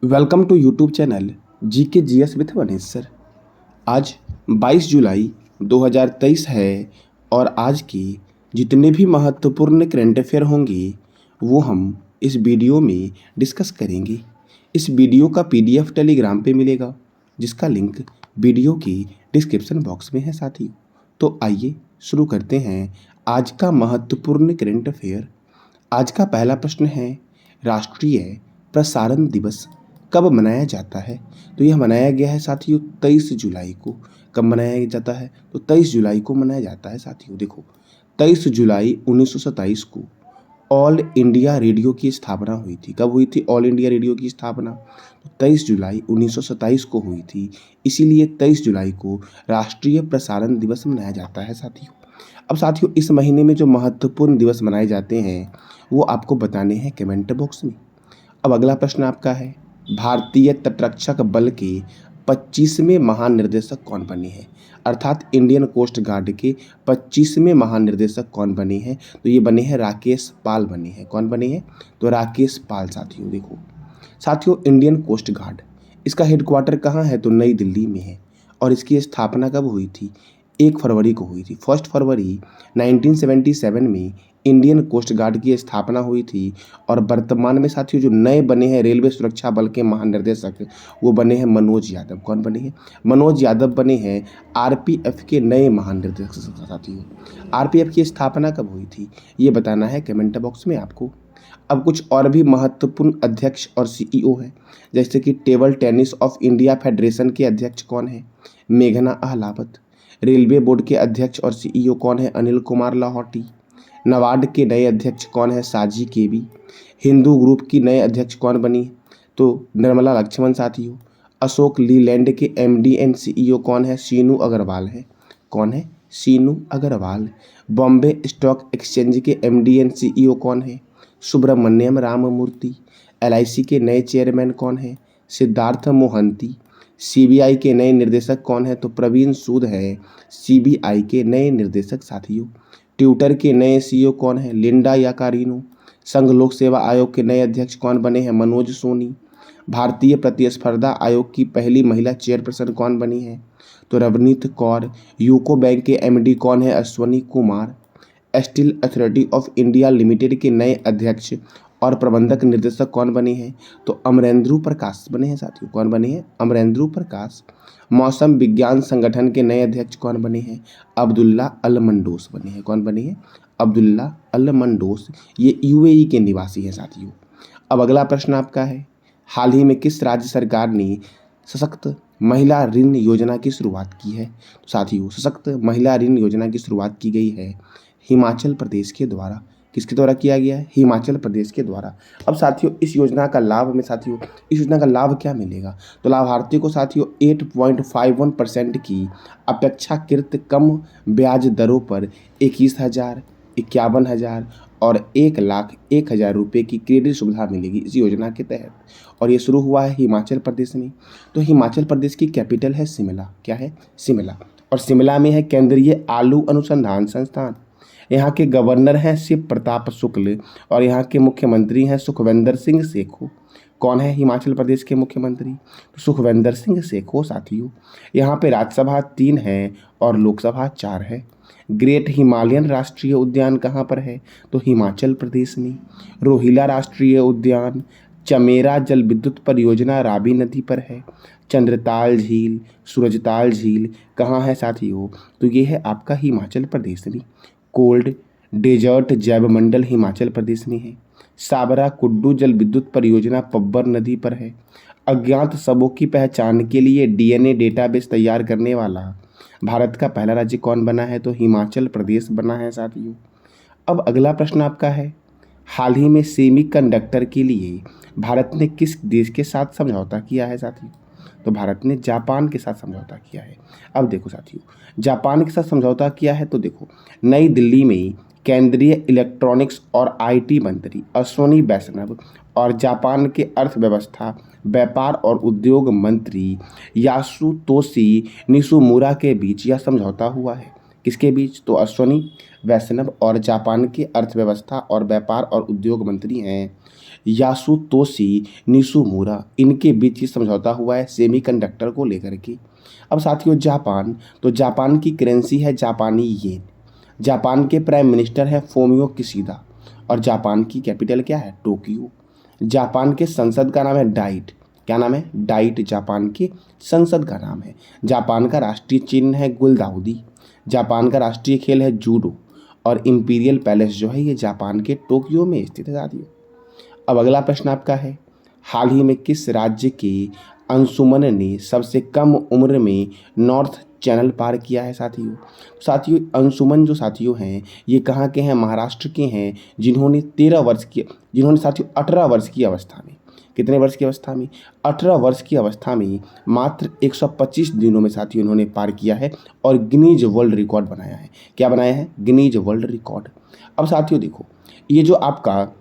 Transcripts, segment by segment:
Welcome to YouTube channel GK GS with Vanesh sir. आज 22 जुलाई 2023 है और आज की जितने भी महत्वपूर्ण करंट अफेयर होंगे वो हम इस वीडियो में डिस्कस करेंगे। इस वीडियो का पीडीएफ टेलीग्राम पे मिलेगा जिसका लिंक वीडियो की डिस्क्रिप्शन बॉक्स में है साथियों। तो आइए शुरू करते हैं आज का महत्वपूर्ण करंट अफेयर। आज का पहला प्रश्न है, राष्ट्रीय प्रसारण दिवस कब मनाया जाता है? तो यह मनाया गया है साथियों 23 जुलाई को। कब मनाया जाता है? तो 23 जुलाई को मनाया जाता है साथियों। देखो 23 जुलाई 1927 को ऑल इंडिया रेडियो की स्थापना हुई थी। कब हुई थी ऑल इंडिया रेडियो की स्थापना? तो 23 जुलाई 1927 को हुई थी। इसीलिए 23 जुलाई को राष्ट्रीय प्रसारण दिवस मनाया जाता है साथियों। अब साथियों इस महीने में जो महत्वपूर्ण दिवस मनाए जाते हैं वो आपको बताने हैं कमेंट बॉक्स में। अब अगला प्रश्न आपका है, भारतीय तटरक्षक बल के 25वें महानिर्देशक कौन बने हैं? अर्थात इंडियन कोस्ट गार्ड के 25वें महानिर्देशक कौन बने हैं? तो ये बने हैं राकेश पाल बने हैं। कौन बने हैं? तो राकेश पाल साथियों। देखो साथियों इंडियन कोस्ट गार्ड इसका हेडक्वार्टर कहाँ है? तो नई दिल्ली में है। और इसकी स्थापना कब हुई थी? 1 फरवरी को हुई थी। 1 फरवरी 1977 में इंडियन कोस्ट गार्ड की स्थापना हुई थी। और वर्तमान में साथियों जो नए बने हैं रेलवे सुरक्षा बल के महानिर्देशक वो बने हैं मनोज यादव। कौन बने हैं? मनोज यादव बने हैं आरपीएफ के नए महानिर्देशक साथियों। आरपीएफ की स्थापना कब हुई थी ये बताना है कमेंट बॉक्स में आपको। अब कुछ और भी महत्वपूर्ण अध्यक्ष और सीईओ हैं, जैसे कि table tennis of India federation के अध्यक्ष कौन है? मेघना अहलावत। रेलवे बोर्ड के अध्यक्ष और सीईओ कौन है? अनिल कुमार लाहौटी। नाबार्ड के नए अध्यक्ष कौन है? साजी केबी। हिंदू ग्रुप की नए अध्यक्ष कौन बनी? तो निर्मला लक्ष्मण साथियों। अशोक लीलैंड के एमडी एंड सीईओ कौन है? शीनू अग्रवाल है। कौन है? शीनू अग्रवाल। बॉम्बे स्टॉक एक्सचेंज के एमडी एंड सीईओ कौन है? सुब्रमण्यम राममूर्ति। एलआईसी के नए चेयरमैन कौन है? सिद्धार्थ मोहंती। सीबीआई के नए निर्देशक कौन है? तो प्रवीण सूद है सीबीआई के नए निर्देशक साथियों। ट्विटर के नए सीईओ कौन है? Linda Yaccarino. संघ लोक सेवा आयोग के नए अध्यक्ष कौन बने हैं? मनोज सोनी। भारतीय प्रतिस्पर्धा आयोग की पहली महिला चेयरपर्सन कौन बनी है? तो रवनीत कौर। यूको बैंक के एमडी कौन है? Ashwani Kumar. Steel authority of India limited के नए अध्यक्ष और प्रबंधक निर्देशक कौन बने हैं? तो अमरेंद्र प्रकाश बने हैं साथियों। कौन बने हैं? अमरेंद्र प्रकाश। मौसम विज्ञान संगठन के नए अध्यक्ष कौन बने हैं? अब्दुल्ला अल मंडोस बने हैं। कौन बने हैं? अब्दुल्ला अल मंडोस। ये यूएई के निवासी हैं साथियों। अब अगला प्रश्न आपका है, हाल ही में किस राज्य सरकार ने सशक्त महिला ऋण योजना की शुरुआत की है? तो साथियों सशक्त महिला ऋण योजना की शुरुआत की गई है हिमाचल प्रदेश के द्वारा। किसके द्वारा किया गया है? हिमाचल प्रदेश के द्वारा। अब साथियों इस योजना का लाभ में साथियों इस योजना का लाभ क्या मिलेगा? तो लाभार्थी को साथियों 8.51% की अपेक्षाकृत कम ब्याज दरों पर 21,000, 51,000 और 1,01,000 रुपये की क्रेडिट सुविधा मिलेगी इस योजना के तहत। और ये शुरू हुआ है हिमाचल प्रदेश में। तो हिमाचल प्रदेश की कैपिटल है शिमला। क्या है? शिमला। और शिमला में है केंद्रीय आलू अनुसंधान संस्थान। यहाँ के गवर्नर हैं शिव प्रताप शुक्ल और यहाँ के मुख्यमंत्री हैं सुखविंदर सिंह सेखो। कौन है हिमाचल प्रदेश के मुख्यमंत्री? तो सुखविंदर सिंह सेखो साथियों। यहाँ पे राज्यसभा 3 है और लोकसभा 4 है। ग्रेट हिमालयन राष्ट्रीय उद्यान कहाँ पर है? तो हिमाचल प्रदेश में। रोहिला राष्ट्रीय उद्यान, चमेरा जल विद्युत परियोजना रावी नदी पर है। चंद्रताल झील, सूरजताल झील कहाँ है साथियों? तो ये है आपका हिमाचल प्रदेश में। कोल्ड डेजर्ट जैवमंडल हिमाचल प्रदेश में है। साबरा कुड्डू जल विद्युत परियोजना पब्बर नदी पर है। अज्ञात शवों की पहचान के लिए डीएनए डेटाबेस तैयार करने वाला भारत का पहला राज्य कौन बना है? तो हिमाचल प्रदेश बना है साथियों। अब अगला प्रश्न आपका है, हाल ही में सेमीकंडक्टर के लिए भारत ने किस देश के साथ समझौता किया है साथियों? तो भारत ने जापान के साथ समझौता किया है। अब देखो साथियों जापान के साथ समझौता किया है तो देखो नई दिल्ली में केंद्रीय इलेक्ट्रॉनिक्स और आईटी मंत्री अश्वनी वैष्णव और जापान के अर्थव्यवस्था व्यापार और उद्योग मंत्री यासुतोशी निशुमुरा के बीच यह समझौता हुआ है। किसके बीच? तो अश्वनी वैष्णव और जापान के अर्थव्यवस्था और व्यापार और उद्योग मंत्री हैं यासुतोशी निशुमुरा, इनके बीच ये समझौता हुआ है सेमीकंडक्टर को लेकर के। अब साथियों जापान, तो जापान की करेंसी है जापानी येन। जापान के प्राइम मिनिस्टर है फोमियो किशिदा और जापान की कैपिटल क्या है? टोक्यो। जापान के संसद का नाम है डाइट। क्या नाम है? डाइट जापान के संसद का नाम है। जापान का राष्ट्रीय चिन्ह है गुलदाउदी। जापान का राष्ट्रीय खेल है जूडो और इंपीरियल पैलेस जो है ये जापान के टोक्यो में स्थित है साथियों। अब अगला प्रश्न आपका है, हाल ही में किस राज्य के अंशुमन ने सबसे कम उम्र में नॉर्थ चैनल पार किया है साथियों? साथियों अंशुमन जो साथियों हैं ये कहाँ के हैं? महाराष्ट्र के हैं, जिन्होंने 18 वर्ष की अवस्था में, कितने वर्ष की अवस्था में? 18 वर्ष की अवस्था में मात्र 125 दिनों में साथियों इन्होंने पार किया है और गिनीज वर्ल्ड रिकॉर्ड बनाया है। क्या बनाया है? Guinness world record. अब साथियों देखो, ये जो आपका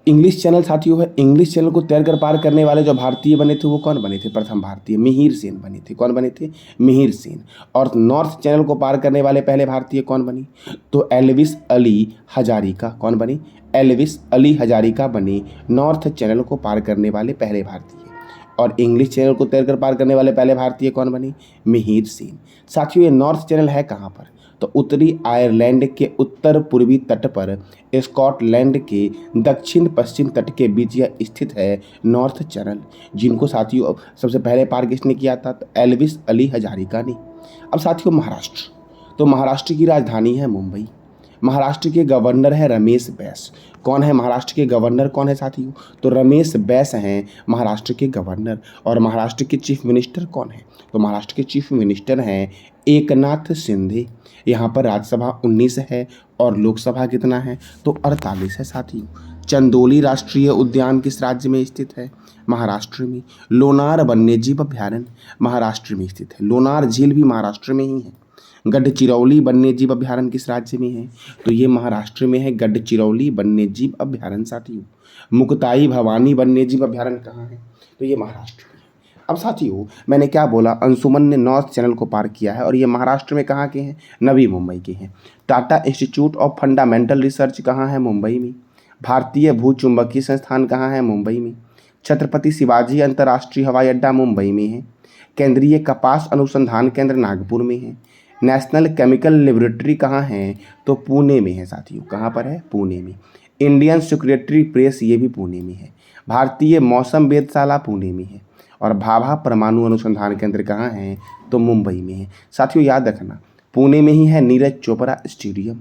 इंग्लिश चैनल साथियों है, इंग्लिश चैनल को तैर कर पार करने वाले जो भारतीय बने थे वो कौन बने थे? प्रथम भारतीय मिहिर सेन बने थे। कौन बने थे? मिहिर सेन। और नॉर्थ चैनल को पार करने वाले पहले भारतीय कौन बनी? तो एल्विस अली हजारिका। कौन बनी? एल्विस अली हजारिका बने नॉर्थ चैनल को पार करने वाले पहले भारतीय। और इंग्लिश चैनल को तैर कर पार करने वाले पहले भारतीय कौन बने? मिहिर सेन। साथियों ये नॉर्थ चैनल है कहाँ पर? तो उत्तरी आयरलैंड के उत्तर पूर्वी तट पर स्कॉटलैंड के दक्षिण पश्चिम तट के बीच यह स्थित है नॉर्थ चैनल, जिनको साथियों सबसे पहले पार किसने किया था? तो एल्विस अली हजारिका ने। अब साथियों महाराष्ट्र, तो महाराष्ट्र की राजधानी है मुंबई। महाराष्ट्र के गवर्नर है रमेश बैस। कौन है महाराष्ट्र के गवर्नर? कौन है साथियों? तो रमेश बैस हैं महाराष्ट्र के गवर्नर। और महाराष्ट्र के चीफ मिनिस्टर कौन है? तो महाराष्ट्र के चीफ मिनिस्टर हैं एकनाथ शिंदे। यहाँ पर राज्यसभा 19 है और लोकसभा कितना है? तो 48 है साथियों। चंदोली राष्ट्रीय उद्यान किस राज्य में स्थित है? महाराष्ट्र में। लोनार वन्यजीव अभ्यारण्य महाराष्ट्र में स्थित है। लोनार झील भी महाराष्ट्र में ही है। गढ़चिरौली वन्यजीव अभ्यारण्य किस राज्य में है? तो ये महाराष्ट्र में है, गढ़चिरौली वन्यजीव अभ्यारण्य साथियों। मुक्ताई भवानी वन्यजीव अभ्यारण्य कहाँ है? तो ये महाराष्ट्र में। अब साथियों मैंने क्या बोला? अंशुमन ने नॉर्थ चैनल को पार किया है और ये महाराष्ट्र में कहाँ के हैं? नवी मुंबई के हैं। Tata institute of fundamental research कहाँ है? मुंबई में। भारतीय भूचुंबकीय संस्थान कहाँ है? मुंबई में। छत्रपति शिवाजी अंतर्राष्ट्रीय हवाई अड्डा मुंबई में है। केंद्रीय कपास अनुसंधान केंद्र नागपुर में है। नेशनल केमिकल लेबोरेटरी कहाँ है? तो पुणे में है साथियों। कहाँ पर है? पुणे में। इंडियन सिक्योरिटी प्रेस ये भी पुणे में है। भारतीय मौसम वेधशाला पुणे में है। और भाभा परमाणु अनुसंधान केंद्र कहाँ है? तो मुंबई में है। साथियों याद रखना पुणे में ही है नीरज चोपड़ा स्टेडियम।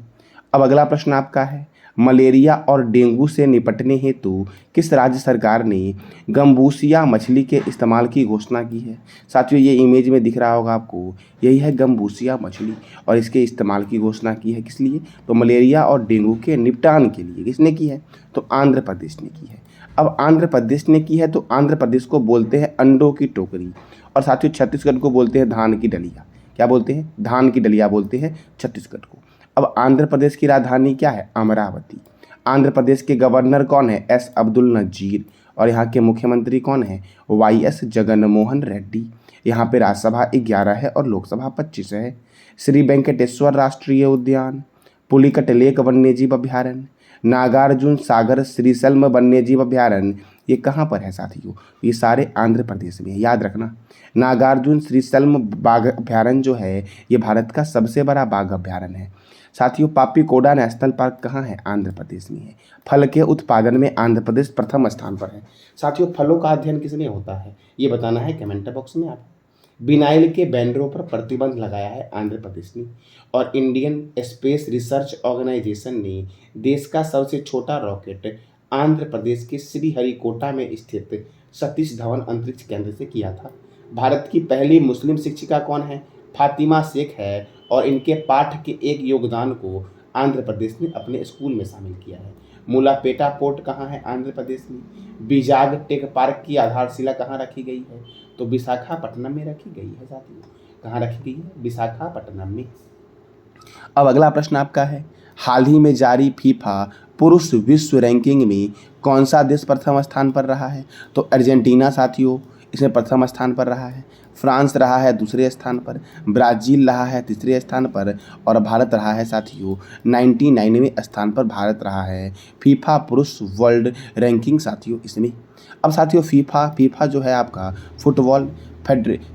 अब अगला प्रश्न आपका है, मलेरिया और डेंगू से निपटने हेतु किस राज्य सरकार ने गम्बूसिया मछली के इस्तेमाल की घोषणा की है? साथियों ये इमेज में दिख रहा होगा आपको, यही है गम्बूसिया मछली और इसके इस्तेमाल की घोषणा की है। किस लिए? तो मलेरिया और डेंगू के निपटान के लिए। किसने की है? तो आंध्र प्रदेश ने की है। अब आंध्र प्रदेश ने की है तो आंध्र प्रदेश को बोलते हैं अंडों की टोकरी और साथियों छत्तीसगढ़ को बोलते हैं धान की डलिया। क्या बोलते हैं? धान की डलिया बोलते हैं छत्तीसगढ़ को। अब आंध्र प्रदेश की राजधानी क्या है? अमरावती। आंध्र प्रदेश के गवर्नर कौन है? एस अब्दुल नजीर। और यहाँ के मुख्यमंत्री कौन है? वाई.एस. जगनमोहन रेड्डी। यहाँ पे राज्यसभा 11 है और लोकसभा 25 है। श्री वेंकटेश्वर राष्ट्रीय उद्यान, पुलिकट लेक वन्यजीव अभ्यारण्य, नागार्जुन सागर श्रीशल्म वन्यजीव अभ्यारण्य ये कहाँ पर है साथियों? ये सारे आंध्र प्रदेश में है। याद रखना नागार्जुन श्रीशल्म बाघ अभ्यारण्य जो है ये भारत का सबसे बड़ा बाघ अभ्यारण्य है। साथियों पापीकोडा नेशनल पार्क कहाँ है? आंध्र प्रदेश में है। फल के उत्पादन में आंध्र प्रदेश प्रथम स्थान पर है। साथियों फलों का अध्ययन किसने होता है ये बताना है कमेंट बॉक्स में आप। बिनाइल के बैनरों पर प्रतिबंध लगाया है आंध्र प्रदेश ने। और इंडियन स्पेस रिसर्च ऑर्गेनाइजेशन ने देश का सबसे छोटा रॉकेट आंध्र प्रदेश के श्रीहरिकोटा में स्थित सतीश धवन अंतरिक्ष केंद्र से किया था। भारत की पहली मुस्लिम शिक्षिका कौन है? फातिमा शेख है और इनके पाठ के एक योगदान को आंध्र प्रदेश ने अपने स्कूल में शामिल किया है। मुलापेटा पोर्ट कहाँ है? आंध्र प्रदेश में। बीजाग टेक पार्क की आधारशिला कहाँ रखी गई है? तो विशाखापट्टनम में रखी गई है साथियों। कहाँ रखी गई है? विशाखापट्टनम में। अब अगला प्रश्न आपका है, हाल ही में जारी फीफा पुरुष विश्व रैंकिंग में कौन सा देश प्रथम स्थान पर रहा है? तो अर्जेंटीना साथियों। इसमें प्रथम स्थान पर रहा है। फ्रांस रहा है दूसरे स्थान पर, ब्राज़ील रहा है तीसरे स्थान पर और भारत रहा है साथियों 99वें स्थान पर भारत रहा है फीफा पुरुष वर्ल्ड रैंकिंग साथियों इसमें। अब साथियों फीफा जो है आपका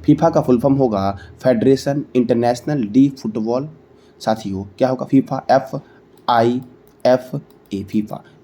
फीफा का फुल फॉर्म होगा फेडरेशन इंटरनेशनल डी फुटबॉल साथियों। क्या होगा? फीफा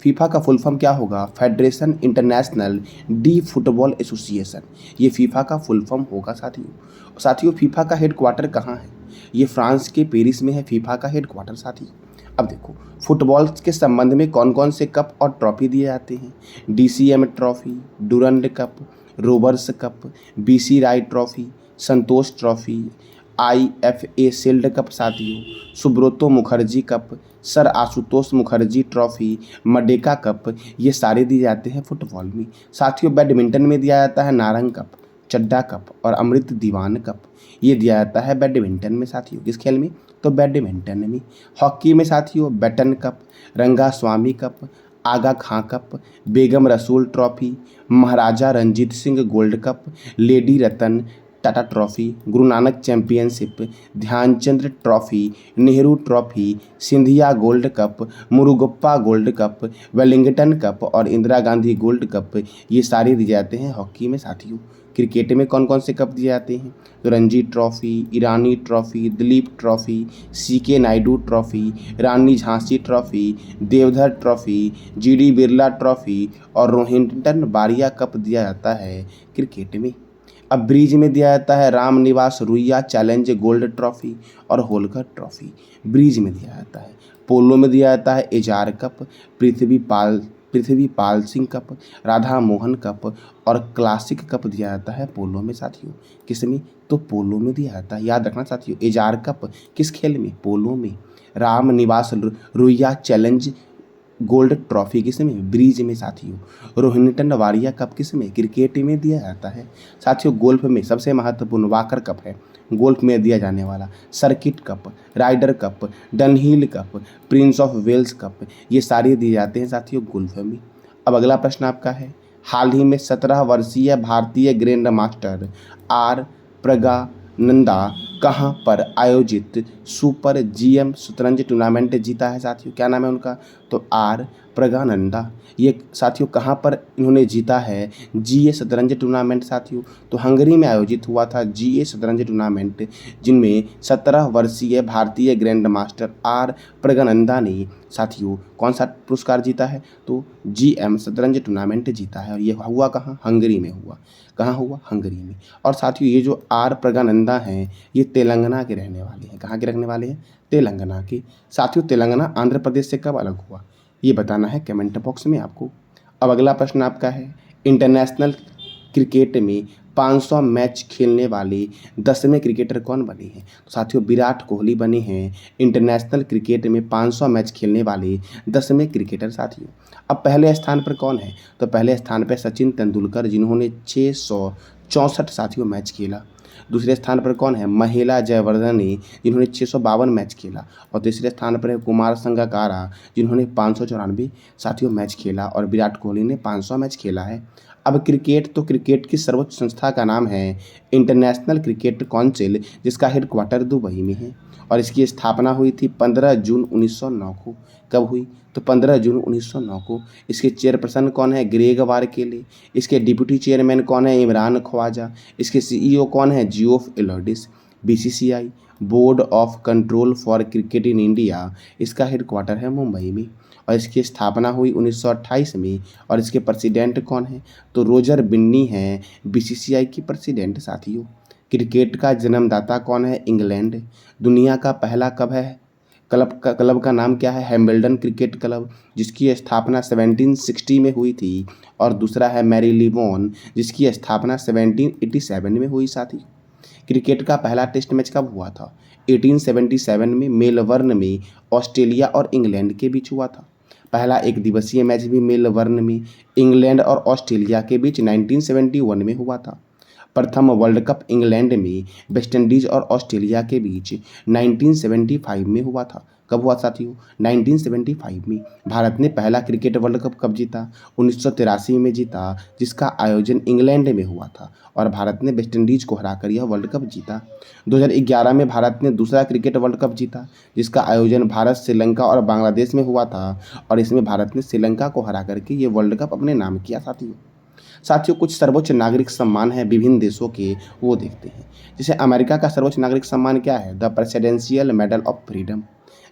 फीफा का फुल फॉर्म क्या होगा? Federation international D football association, ये फीफा का फुल फॉर्म होगा साथियों फीफा का हेडक्वार्टर कहाँ है? ये फ्रांस के पेरिस में है फीफा का हेडक्वार्टर साथियों। अब देखो फुटबॉल के संबंध में कौन कौन से कप और ट्रॉफी दिए जाते हैं। DCM trophy, Durand cup, Rovers cup, BC Roy trophy, Santosh trophy, IFA shield cup साथियों, Subroto Mukherjee cup, sir Ashutosh Mukherjee trophy, Merdeka cup, ये सारे दिए जाते हैं फुटबॉल में साथियों। बैडमिंटन में दिया जाता है नारंग कप, चड्डा कप और अमृत दीवान कप, ये दिया जाता है बैडमिंटन में साथियों। किस खेल में? तो बैडमिंटन में। हॉकी में साथियों बैटन कप, रंगा स्वामी कप, आगा खां cup, Begum Rasool trophy, Maharaja Ranjit Singh gold cup, lady Ratan Tata trophy, Guru Nanak championship, Dhyanchand trophy, Nehru trophy, Scindia gold cup, Murugappa gold cup, Wellington cup और इंदिरा गांधी गोल्ड कप, ये सारे दिए जाते हैं हॉकी में साथियों। क्रिकेट में कौन कौन से कप दिए जाते हैं? तो Ranji trophy, Irani trophy, Duleep trophy, CK Nayudu trophy, Rani Jhansi trophy, Deodhar trophy, GD Birla trophy और रोहिंटन बारिया कप दिया जाता है क्रिकेट में। अब ब्रिज में दिया जाता है Ramniwas Ruia challenge gold trophy और होलकर ट्रॉफी, ब्रिज में दिया जाता है। पोलो में दिया जाता है Ezra cup, Prithvipal Singh cup, Radha Mohan cup और क्लासिक कप दिया जाता है पोलो में साथियों। किसमें? तो पोलो में दिया जाता है, याद रखना साथियों। एजार कप किस खेल में? पोलो में। Ramniwas Ruia challenge gold trophy किसमें? ब्रिज में साथियों। रोहिंटन वारिया कप किसमें? क्रिकेट में दिया जाता है साथियों। गोल्फ में सबसे महत्वपूर्ण वाकर कप है गोल्फ में दिया जाने वाला, circuit cup, rider cup, Dunhill cup, Prince of Wales cup, ये सारे दिए जाते हैं साथियों गोल्फ में। अब अगला प्रश्न आपका है, हाल ही में 17 वर्षीय भारतीय ग्रैंड मास्टर आर प्रज्ञानंदा कहाँ पर आयोजित सुपर जीएम शतरंज टूर्नामेंट जीता है साथियों? क्या नाम है उनका? तो आर प्रज्ञानंदा। ये साथियों कहाँ पर इन्होंने जीता है जीए शतरंज टूर्नामेंट साथियों? तो हंगरी में आयोजित हुआ था जीए शतरंज टूर्नामेंट, जिनमें 17 वर्षीय भारतीय ग्रैंड मास्टर आर प्रज्ञानंदा ने साथियों कौन सा पुरस्कार जीता है? तो जीएम शतरंज टूर्नामेंट जीता है और ये हुआ कहाँ? हंगरी में हुआ। कहाँ हुआ? हंगरी में। और साथियों ये जो आर प्रज्ञानंदा हैं ये तेलंगाना के रहने वाले हैं। कहाँ के रहने वाले हैं? तेलंगाना के। साथियों तेलंगाना आंध्र प्रदेश से कब अलग हुआ ये बताना है कमेंट बॉक्स में आपको। अब अगला प्रश्न आपका है, इंटरनेशनल क्रिकेट में 500 मैच खेलने वाले 10वें क्रिकेटर कौन बने हैं? तो साथियों विराट कोहली बने हैं इंटरनेशनल क्रिकेट में 500 मैच खेलने वाले 10वें क्रिकेटर साथियों। अब पहले स्थान पर कौन है? तो पहले स्थान पर सचिन तेंदुलकर जिन्होंने 664 साथियों मैच खेला। दूसरे स्थान पर कौन है? महिला जयवर्धने जिन्होंने 652 मैच खेला। और तीसरे स्थान पर है कुमार संगकारा जिन्होंने 594 साथियों मैच खेला और विराट कोहली ने 500 मैच खेला है। अब क्रिकेट, तो क्रिकेट की सर्वोच्च संस्था का नाम है इंटरनेशनल क्रिकेट काउंसिल, जिसका हेडक्वार्टर दुबई में है और इसकी स्थापना हुई थी 15 जून 1909 को। कब हुई? तो 15 जून 1909 को। इसके चेयरपर्सन कौन है? ग्रेग वारकेले। इसके डिप्टी चेयरमैन कौन है? इमरान ख्वाजा। इसके सीईओ कौन है? Geoff Allardice. BCCI board of control for cricket in India, इसका हेडक्वार्टर है मुंबई में और इसकी स्थापना हुई 1928 में। और इसके प्रेसिडेंट कौन है? तो रोजर बिन्नी हैं बीसीसीआई की प्रेसिडेंट साथियों। क्रिकेट का जन्मदाता कौन है? इंग्लैंड। दुनिया का पहला क्लब का नाम क्या है? हैम्बल्डन क्रिकेट क्लब, जिसकी स्थापना 1760 में हुई थी। और दूसरा है मैरीलिबोन, जिसकी स्थापना 1787 में हुई साथी। क्रिकेट का पहला टेस्ट मैच कब हुआ था? 1877 में मेलबर्न में ऑस्ट्रेलिया और इंग्लैंड के बीच हुआ था। पहला एक दिवसीय मैच भी मेलबर्न में इंग्लैंड और ऑस्ट्रेलिया के बीच 1971 में हुआ था। प्रथम वर्ल्ड कप इंग्लैंड में वेस्टइंडीज और ऑस्ट्रेलिया के बीच 1975 में हुआ था। कब हुआ साथियों? 1975 में। भारत ने पहला क्रिकेट वर्ल्ड कप कब जीता? 1983 में जीता, जिसका आयोजन इंग्लैंड में हुआ था और भारत ने वेस्टइंडीज को हराकर यह वर्ल्ड कप जीता। 2011 में भारत ने दूसरा क्रिकेट वर्ल्ड कप जीता, जिसका आयोजन भारत, श्रीलंका और बांग्लादेश में हुआ था और इसमें भारत ने श्रीलंका को हरा करके ये वर्ल्ड कप अपने नाम किया साथियों। साथियों, कुछ सर्वोच्च नागरिक सम्मान है विभिन्न देशों के, वो देखते हैं। जैसे अमेरिका का सर्वोच्च नागरिक सम्मान क्या है? The presidential medal of freedom.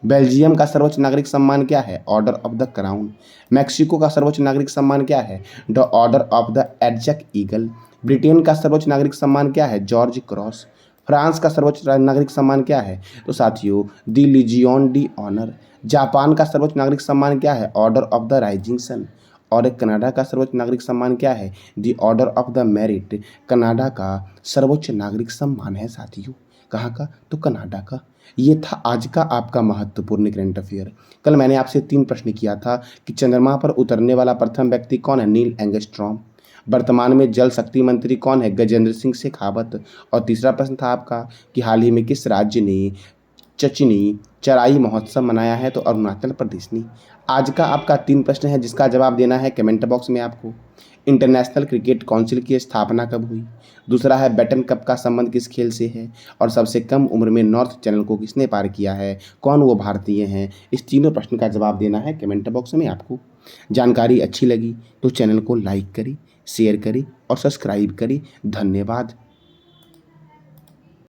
Belgium का सर्वोच्च नागरिक सम्मान क्या है? Order of the crown. Mexico का सर्वोच्च नागरिक सम्मान क्या है? द ऑर्डर ऑफ द एडजक ईगल। ब्रिटेन का सर्वोच्च नागरिक सम्मान क्या है? George cross. फ्रांस का सर्वोच्च नागरिक सम्मान क्या है? तो साथियों, the Legion d' honour. Japan का सर्वोच्च नागरिक सम्मान क्या है? Order of the Rising Sun. और कनाडा का सर्वोच्च नागरिक सम्मान क्या है? The order of the Merit. Canada का सर्वोच्च नागरिक सम्मान है साथियों। कहाँ का? तो कनाडा का। ये था आज का आपका महत्वपूर्ण करंट अफेयर। कल मैंने आपसे 3 प्रश्न किया था कि चंद्रमा पर उतरने वाला प्रथम व्यक्ति कौन है? नील एंगस्ट्रॉम। वर्तमान में जल शक्ति मंत्री कौन है? गजेंद्र सिंह शेखावत। और तीसरा प्रश्न था आपका कि हाल ही में किस राज्य ने चचनी चराई महोत्सव मनाया है? तो अरुणाचल प्रदेश ने। आज का आपका 3 प्रश्न है जिसका जवाब देना है कमेंट बॉक्स में आपको। इंटरनेशनल क्रिकेट काउंसिल की स्थापना कब हुई? दूसरा है बैटन कप का संबंध किस खेल से है? और सबसे कम उम्र में नॉर्थ चैनल को किसने पार किया है? कौन वो भारतीय हैं? इस तीनों प्रश्न का जवाब देना है कमेंट बॉक्स में आपको। जानकारी अच्छी लगी तो चैनल को लाइक करें, शेयर करें और सब्सक्राइब करें। धन्यवाद।